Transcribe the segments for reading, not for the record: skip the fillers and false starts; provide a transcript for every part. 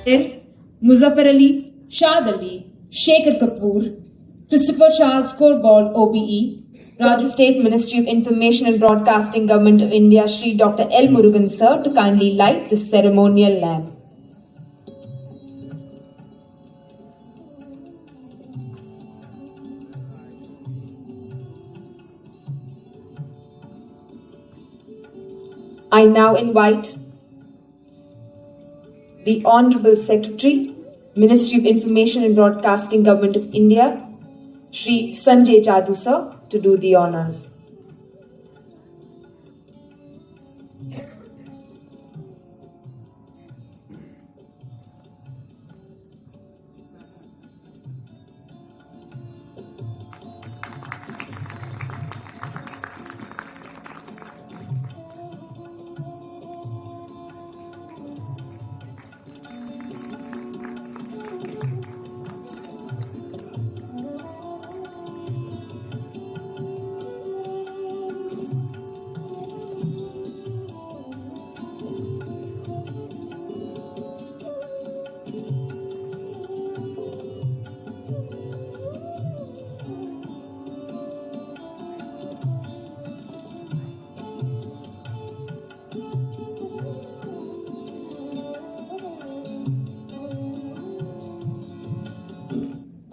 Muzaffar Ali, Shad Ali, Shekhar Kapoor, Christopher Charles Corbold, OBE, Rajasthan State Ministry of Information and Broadcasting, Government of India, Shri Dr. L. Murugan sir, to kindly light this ceremonial lamp. I now invite the Honorable Secretary, Ministry of Information and Broadcasting, Government of India, Shri Sanjay Jadoo sir, to do the honors.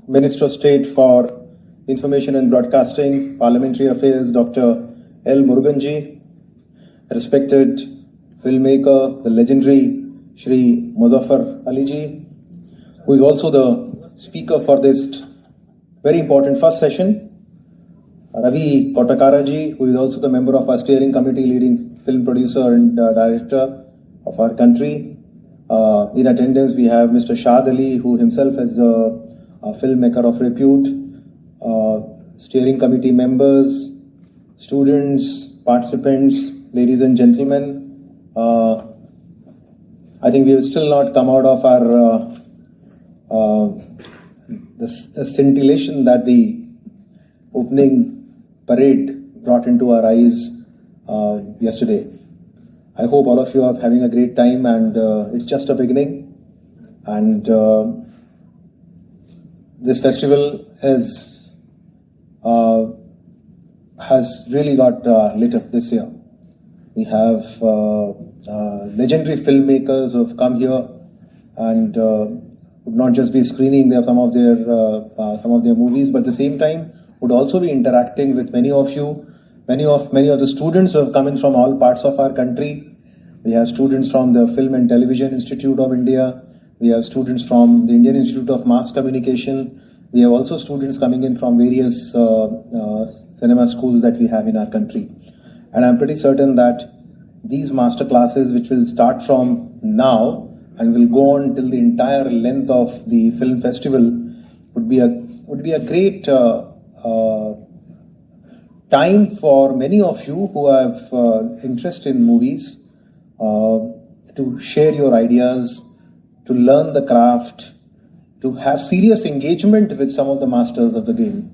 Minister of State for Information and Broadcasting, Parliamentary Affairs, Dr. L. Murugan, respected filmmaker, the legendary Shri Muzaffar Ali, who is also the speaker for this very important first session, Ravi Kotakara, who is also the member of our steering committee, leading film producer and director of our country. In attendance, we have Mr. Shad Ali, who himself is a filmmaker of repute, steering committee members, students, participants, ladies and gentlemen. I think we have still not come out of our the scintillation that the opening parade brought into our eyes yesterday. I hope all of you are having a great time, and it's just a beginning. And this festival has really got lit up this year. We have legendary filmmakers who have come here and would not just be screening some of their movies, but at the same time would also be interacting with many of you, many of the students who have come in from all parts of our country. We have students from the Film and Television Institute of India. We have students from the Indian Institute of Mass Communication. We have also students coming in from various cinema schools that we have in our country. And I'm pretty certain that these master classes, which will start from now and will go on till the entire length of the film festival, would be a great time for many of you who have interest in movies to share your ideas, to learn the craft, to have serious engagement with some of the masters of the game.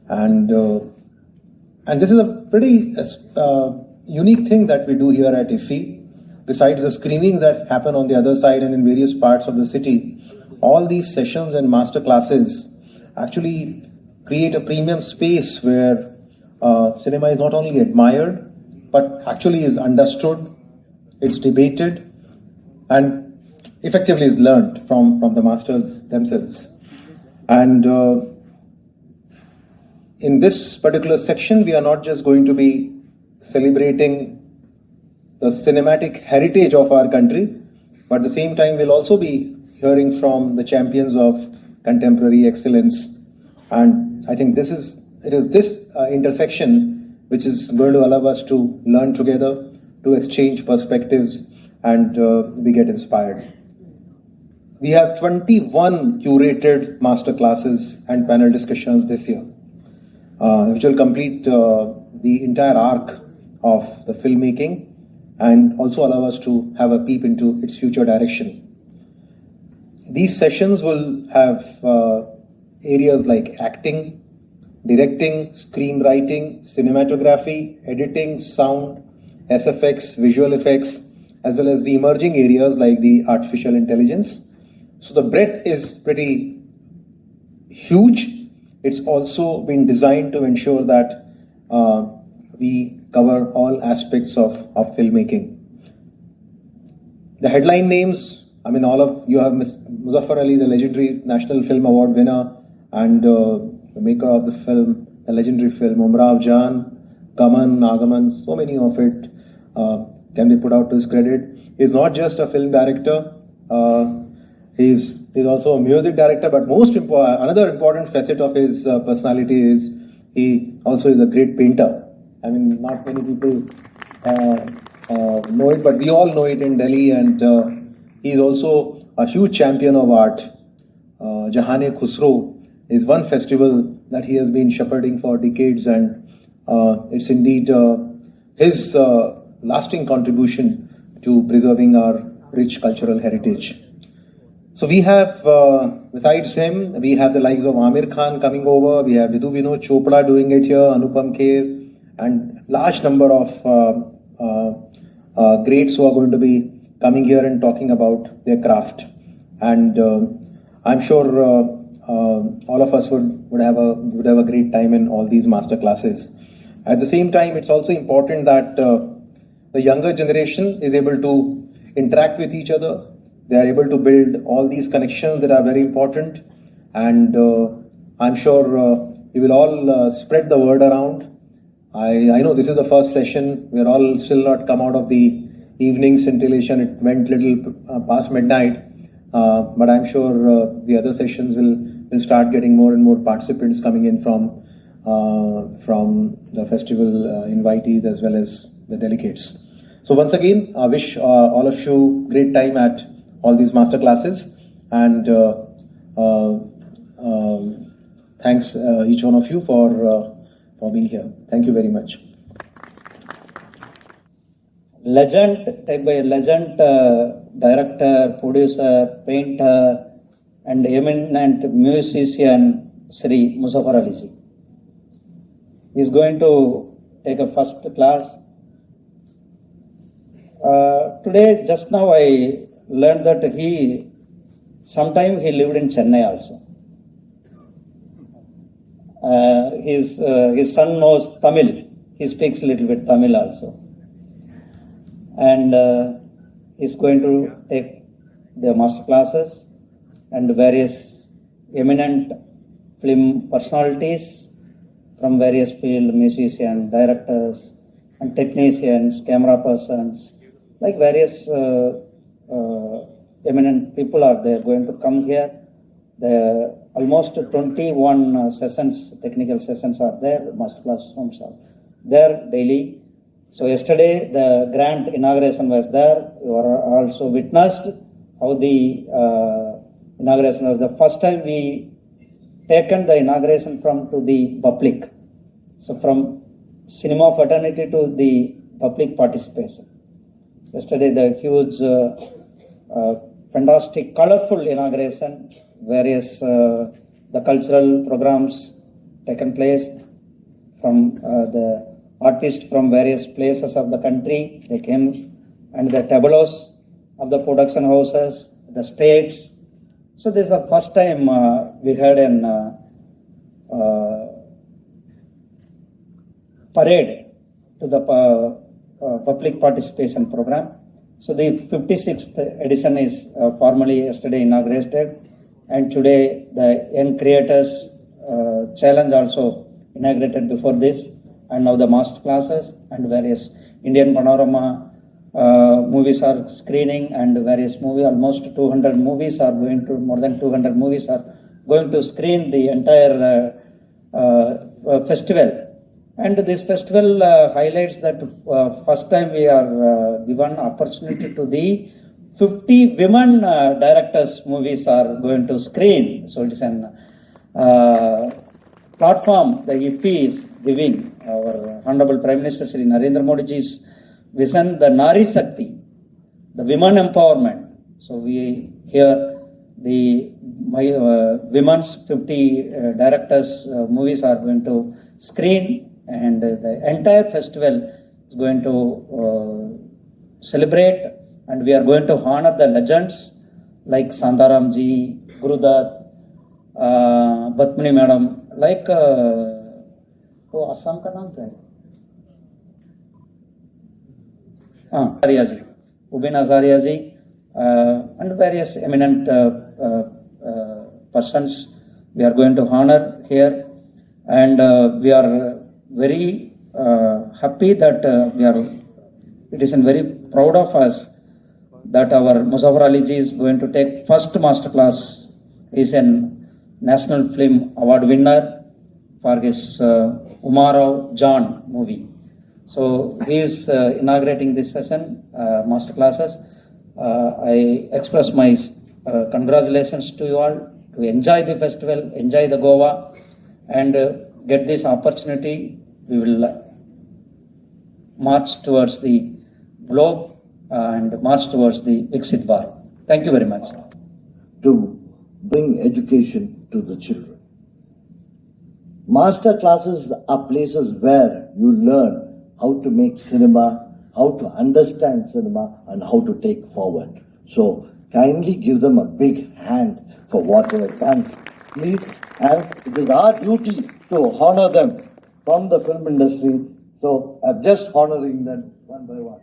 And this is a pretty unique thing that we do here at IFFI. Besides the screenings that happen on the other side and in various parts of the city, all these sessions and master classes actually create a premium space where cinema is not only admired, but actually is understood, it's debated, and effectively is learned from the masters themselves. And in this particular section, we are not just going to be celebrating the cinematic heritage of our country, but at the same time we'll also be hearing from the champions of contemporary excellence. And I think it is this intersection which is going to allow us to learn together, to exchange perspectives, and we get inspired. We have 21 curated master classes and panel discussions this year, which will complete the entire arc of the filmmaking and also allow us to have a peep into its future direction. These sessions will have areas like acting, directing, screenwriting, cinematography, editing, sound, SFX, visual effects, as well as the emerging areas like the artificial intelligence. So the breadth is pretty huge. It's also been designed to ensure that we cover all aspects of filmmaking. The headline names, I mean, all of you have Muzaffar Ali, the legendary National Film Award winner, and the maker of the film, the legendary film, Umrao Jan, Gaman, Nagaman, so many of it can be put out to his credit. He's not just a film director, he's also a music director, but another important facet of his personality is he also is a great painter. I mean, not many people know it, but we all know it in Delhi, and he's also a huge champion of art. Jahane Khusro is one festival that he has been shepherding for decades, and it's indeed his lasting contribution to preserving our rich cultural heritage. So we have, besides him, we have the likes of Amir Khan coming over, we have Vidhu Vinod Chopra doing it here, Anupam Kher, and large number of greats who are going to be coming here and talking about their craft. And I'm sure all of us would have a great time in all these master classes. At the same time, it's also important that the younger generation is able to interact with each other. They are able to build all these connections that are very important, and I'm sure we will all spread the word around. I know this is the first session. We are all still not come out of the evening scintillation. It went little past midnight, but I'm sure the other sessions will start getting more and more participants coming in from the festival invitees as well as the delegates. So once again, I wish all of you great time at all these master classes, and thanks each one of you for being here. Thank you very much. Legend, type by legend, director, producer, painter, and eminent musician Sri Muzaffar Ali ji is going to take a first class. Today, just now I learned that sometime he lived in Chennai also. His son knows Tamil. He speaks a little bit Tamil also. And he's going to take the master classes, and various eminent film personalities from various field, musicians, directors, and technicians, camera persons, like various eminent people are there going to come here. The almost 21 sessions, technical sessions are there, masterclass rooms are there daily. So yesterday the grand inauguration was there. You are also witnessed how the inauguration was the first time we taken the inauguration to the public. So from cinema fraternity to the public participation. Yesterday the huge, fantastic, colorful inauguration, various the cultural programs taken place from the artists from various places of the country. They came, and the tableaus of the production houses, the states. So this is the first time we had an parade to the public participation program. So the 56th edition is formally yesterday inaugurated, and today the Young Creators Challenge also inaugurated before this, and now the master classes and various Indian panorama movies are screening, and various movies, almost 200 movies are going to, more than 200 movies are going to screen the entire festival. And this festival highlights that first time we are given opportunity to the 50 women directors movies are going to screen. So it's an platform the IFFI is giving. Our Honorable Prime Minister Sri Narendra Modi ji's vision, the Nari Shakti, the women empowerment. So we here the women's 50 directors movies are going to screen, and the entire festival is going to celebrate, and we are going to honor the legends like Sandaram ji, Gurudat, Batmani madam, like वो असम का नाम क्या है? Azaria ji, Ubin Azaria ji, and various eminent persons we are going to honor here, and we are very happy that it is very proud of us that our Muzaffar Ali ji is going to take first masterclass. He is a National Film Award winner for his Umarov John movie. So he is inaugurating this session, masterclasses. I express my congratulations to you all to enjoy the festival, enjoy the Goa, and get this opportunity. We will march towards the globe and march towards the Viksit Bharat. Thank you very much. To bring education to the children. Master classes are places where you learn how to make cinema, how to understand cinema, and how to take forward. So kindly give them a big hand for what they have done. Please, and it is our duty to honor them from the film industry. So I'm just honoring them one by one.